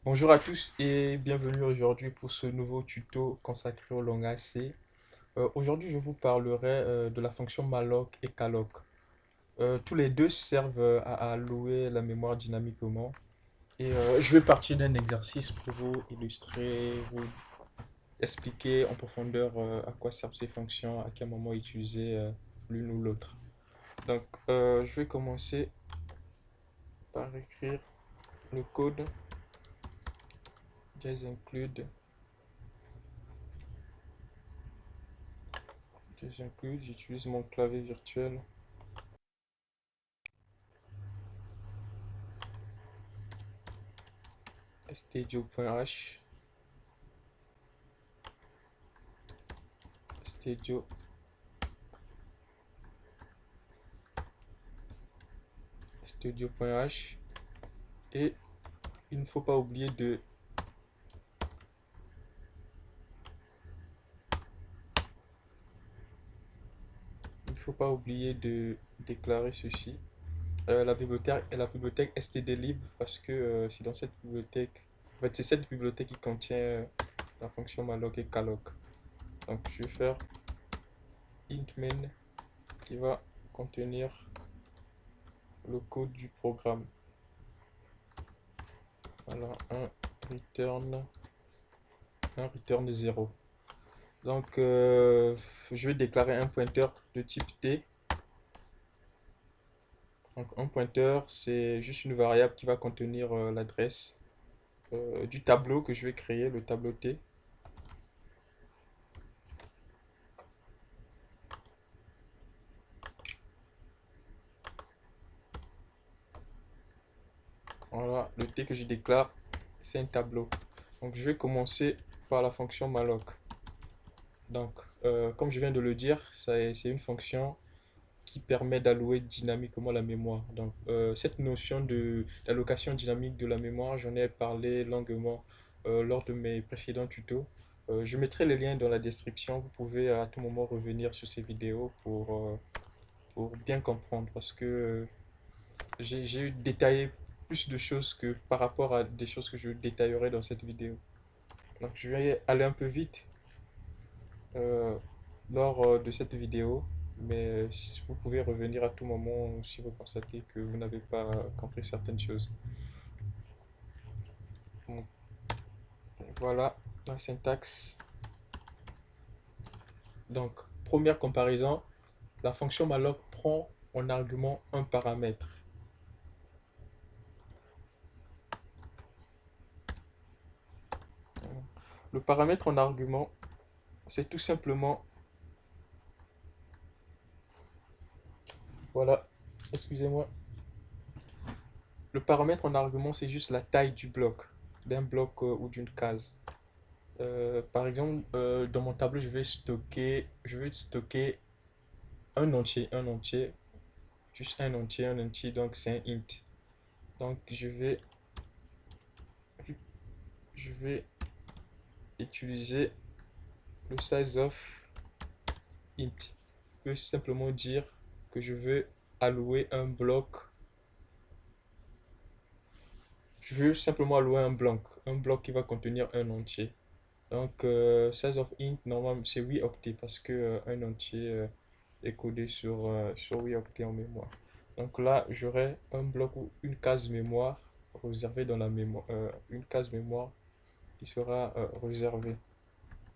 Bonjour à tous et bienvenue aujourd'hui pour ce nouveau tuto consacré au langage C. Aujourd'hui, je vous parlerai de la fonction malloc et calloc. Tous les deux servent à allouer la mémoire dynamiquement. Je vais partir d'un exercice pour vous illustrer, vous expliquer en profondeur à quoi servent ces fonctions, à quel moment utiliser l'une ou l'autre. Je vais commencer par écrire le code just include. J'utilise mon clavier virtuel. Studio.h Studio Studio.h et il ne faut pas oublier de déclarer ceci. La bibliothèque stdlib parce que c'est dans cette bibliothèque, en fait c'est cette bibliothèque qui contient la fonction malloc et calloc. Donc je vais faire int main qui va contenir le code du programme. Voilà, return, un return 0. Donc je vais déclarer un pointeur de type t. Donc un pointeur, c'est juste une variable qui va contenir l'adresse du tableau que je vais créer, le tableau T. Voilà, le T que je déclare, c'est un tableau. Donc je vais commencer par la fonction malloc. Donc, comme je viens de le dire, c'est une fonction qui permet d'allouer dynamiquement la mémoire. Donc, cette notion d'allocation dynamique de la mémoire, j'en ai parlé longuement lors de mes précédents tutos. Je mettrai les liens dans la description. Vous pouvez à tout moment revenir sur ces vidéos pour bien comprendre parce que j'ai détaillé plus de choses que par rapport à des choses que je détaillerai dans cette vidéo. Donc, je vais aller un peu vite euh, lors de cette vidéo, mais vous pouvez revenir à tout moment si vous constatez que vous n'avez pas compris certaines choses. Donc, voilà la syntaxe. Donc, première comparaison, la fonction malloc prend en argument un paramètre. Le paramètre en argument, c'est tout simplement, voilà, excusez-moi, le paramètre en argument, c'est juste la taille du bloc, d'un bloc ou d'une case. Par exemple, dans mon tableau, je vais stocker un entier, juste un entier, donc c'est un int. Donc je vais utiliser le size of int. Je peux simplement dire que je veux allouer un bloc. Je veux simplement allouer un bloc qui va contenir un entier. Donc size of int, normalement c'est 8 octets parce que un entier est codé sur 8 octets en mémoire. Donc là, j'aurai un bloc ou une case mémoire réservée dans la mémoire, une case mémoire qui sera réservée.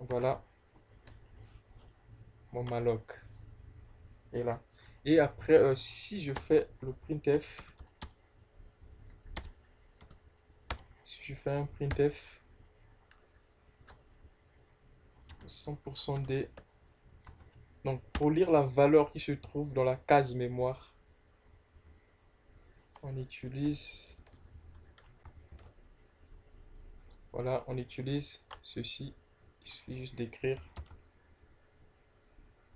Voilà mon malloc est là. Et après, si je fais le printf, si je fais un printf 100% D, donc pour lire la valeur qui se trouve dans la case mémoire, on utilise, voilà, on utilise ceci. Il suffit juste d'écrire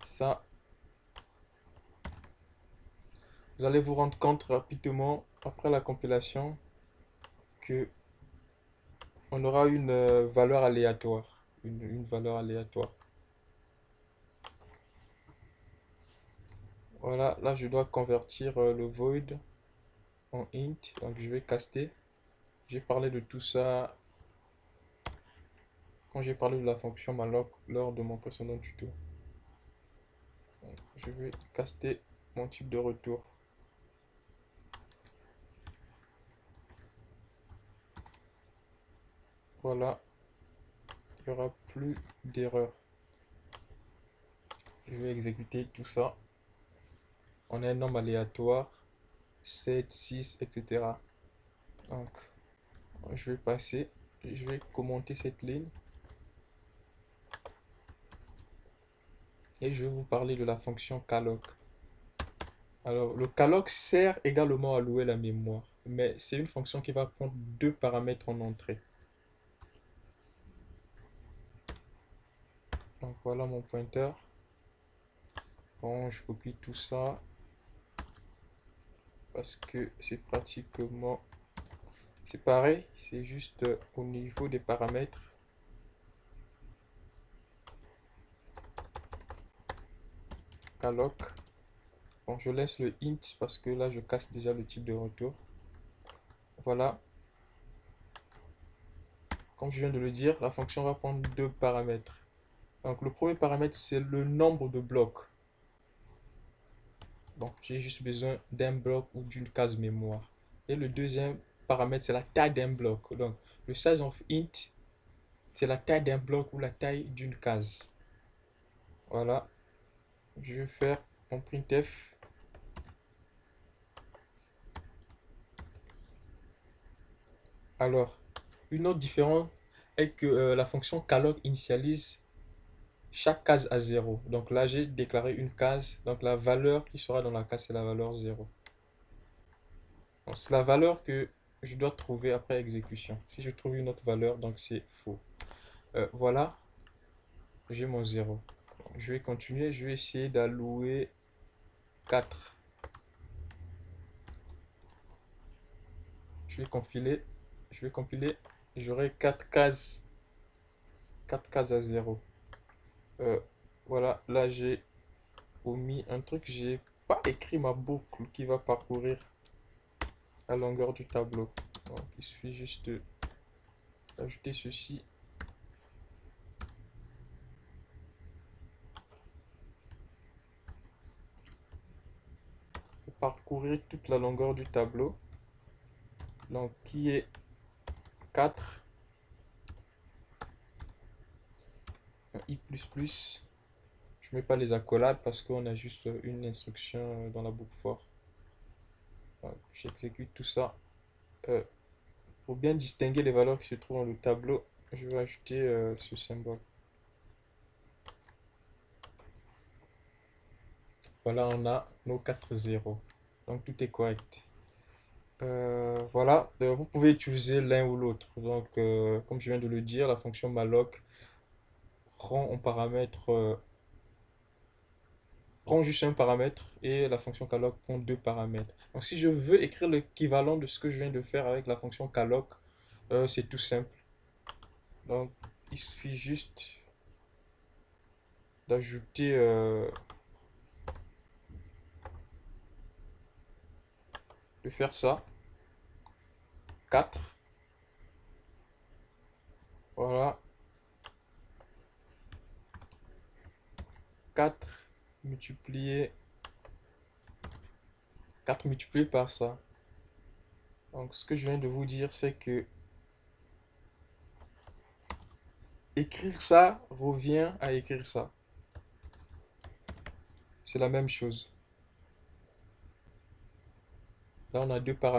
ça. Vous allez vous rendre compte rapidement après la compilation que on aura une valeur aléatoire. Une valeur aléatoire. Voilà, là je dois convertir le void en int. Donc je vais caster. J'ai parlé de tout ça quand j'ai parlé de la fonction malloc lors de mon précédent tuto. Donc, je vais caster mon type de retour. Voilà, il n'y aura plus d'erreur. Je vais exécuter tout ça. On a un nombre aléatoire, 7, 6, etc. Donc, je vais passer, je vais commenter cette ligne. Et je vais vous parler de la fonction calloc. Alors, le calloc sert également à louer la mémoire, mais c'est une fonction qui va prendre deux paramètres en entrée. Donc voilà mon pointeur. Bon, je copie tout ça parce que c'est pratiquement, c'est pareil, c'est juste au niveau des paramètres. Calloc. Bon, je laisse le int parce que là je casse déjà le type de retour. Voilà. Comme je viens de le dire, la fonction va prendre deux paramètres. Donc le premier paramètre, c'est le nombre de blocs. Bon, j'ai juste besoin d'un bloc ou d'une case mémoire. Et le deuxième paramètre, c'est la taille d'un bloc. Donc le size of int, c'est la taille d'un bloc ou la taille d'une case. Voilà. Je vais faire mon printf. Alors, une autre différence est que la fonction calloc initialise chaque case à 0. Donc là, j'ai déclaré une case. Donc la valeur qui sera dans la case, c'est la valeur 0. C'est la valeur que je dois trouver après exécution. Si je trouve une autre valeur, donc c'est faux. Voilà, j'ai mon 0. Je vais continuer, je vais essayer d'allouer 4. Je vais compiler, j'aurai 4 cases. 4 cases à 0. Voilà, là j'ai omis un truc, j'ai pas écrit ma boucle qui va parcourir la longueur du tableau. Donc il suffit juste d'ajouter ceci. Parcourir toute la longueur du tableau. Donc qui est 4. I++. Je mets pas les accolades parce qu'on a juste une instruction dans la boucle for. J'exécute tout ça. Pour bien distinguer les valeurs qui se trouvent dans le tableau, je vais ajouter ce symbole. Voilà, on a nos 4 zéros. Donc tout est correct. Voilà, vous pouvez utiliser l'un ou l'autre. Donc, comme je viens de le dire, la fonction malloc prend un paramètre, prend juste un paramètre et la fonction calloc prend deux paramètres. Donc, si je veux écrire l'équivalent de ce que je viens de faire avec la fonction calloc, c'est tout simple. Donc, il suffit juste d'ajouter de faire ça. 4. Voilà. 4 multiplié 4 multiplié par ça. Donc, ce que je viens de vous dire, c'est que écrire ça revient à écrire ça. C'est la même chose. Là, on a deux paramètres.